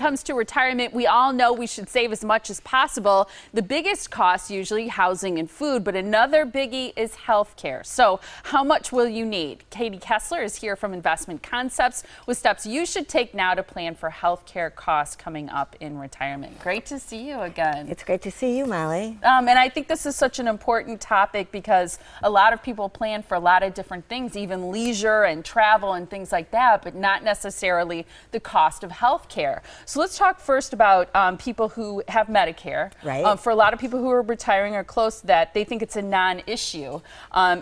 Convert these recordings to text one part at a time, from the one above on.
comes to retirement, we all know we should save as much as possible. The biggest cost usually housing and food, but another biggie is health care. So how much will you need? Kaye Kessler is here from Investment Concepts with steps you should take now to plan for health care costs coming up in retirement. Great to see you again. It's great to see you, Molly. And I think this is such an important topic because a lot of people plan for a lot of different things, even leisure and travel and things like that, but not necessarily the cost of health care. So let's talk first about people who have Medicare. Right. For a lot of people who are retiring or close to that, they think it's a non-issue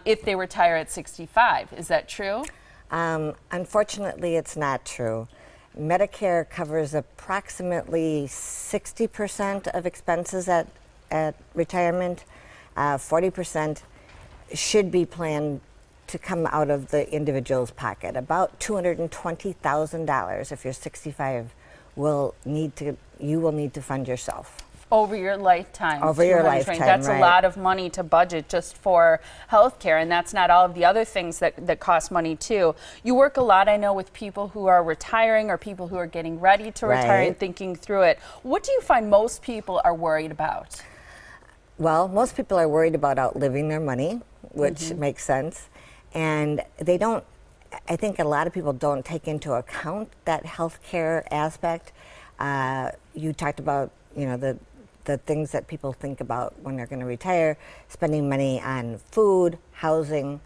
if they retire at 65. Is that true? Unfortunately, it's not true. Medicare covers approximately 60% of expenses at retirement. 40% should be planned to come out of the individual's pocket. About $220,000 if you're 65 you will need to fund yourself. Over your lifetime. Over your lifetime, That's right. a lot of money to budget just for health care, and that's not all of the other things that cost money too. You work a lot, I know, with people who are retiring or people who are getting ready to retire and thinking through it. What do you find most people are worried about? Well, most people are worried about outliving their money, which makes sense. And they don't, I think a lot of people don't take into account that healthcare aspect. You talked about, you know, the things that people think about when they're going to retire, spending money on food, housing.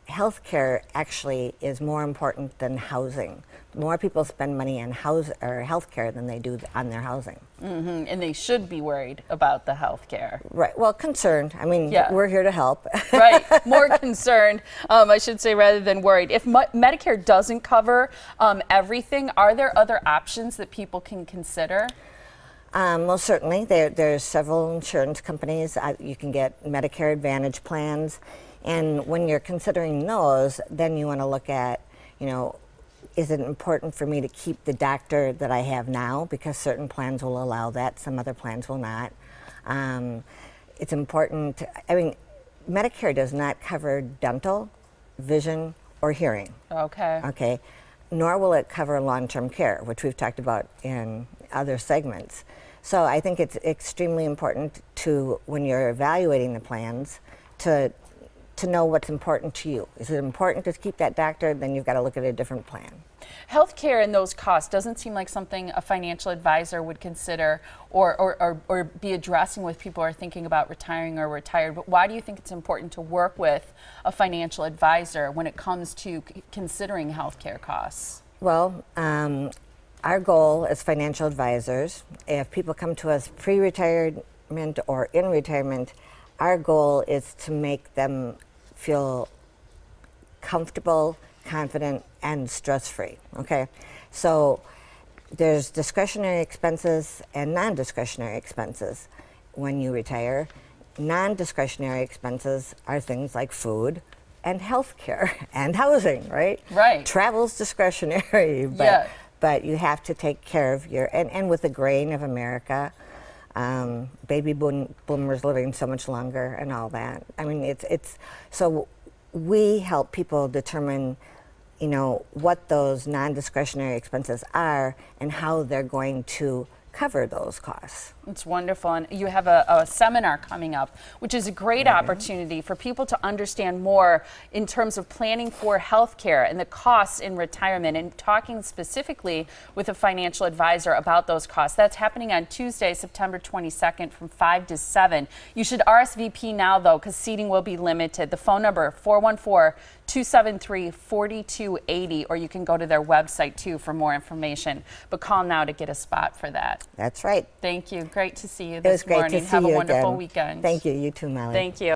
Healthcare actually is more important than housing. More people spend money on healthcare than they do on their housing. And they should be worried about the healthcare. Right. Well, concerned. I mean, we're here to help. Right. More concerned, I should say, rather than worried. If Medicare doesn't cover everything, are there other options that people can consider? Most certainly. There's several insurance companies. You can get Medicare Advantage plans. And when you're considering those, then you want to look at, you know, is it important for me to keep the doctor that I have now? Because certain plans will allow that, some other plans will not. It's important, I mean, Medicare does not cover dental, vision, or hearing. Okay. Okay. Nor will it cover long-term care, which we've talked about in other segments. So I think it's extremely important to, when you're evaluating the plans, to know what's important to you. Is it important to keep that doctor? Then you've got to look at a different plan. Healthcare and those costs doesn't seem like something a financial advisor would consider or be addressing with people who are thinking about retiring or retired. But why do you think it's important to work with a financial advisor when it comes to considering healthcare costs? Well, our goal as financial advisors, if people come to us pre-retirement or in retirement, our goal is to make them feel comfortable, confident, and stress-free, okay? So there's discretionary expenses and non-discretionary expenses when you retire. Non-discretionary expenses are things like food and health care and housing, right? Right. Travel's discretionary, but you have to take care of your, and with the grain of America, baby boomers living so much longer and all that. I mean, so we help people determine, you know, what those non-discretionary expenses are and how they're going to cover those costs. It's wonderful. And you have a seminar coming up, which is a great opportunity for people to understand more in terms of planning for health care and the costs in retirement and talking specifically with a financial advisor about those costs. That's happening on Tuesday, September 22nd from 5 to 7. You should RSVP now, though, because seating will be limited. The phone number, 414-273-4280, or you can go to their website, too, for more information. But call now to get a spot for that. That's right. Thank you. Great to see you this morning. It was great to see you again. Have a wonderful weekend. Thank you. You too, Molly. Thank you.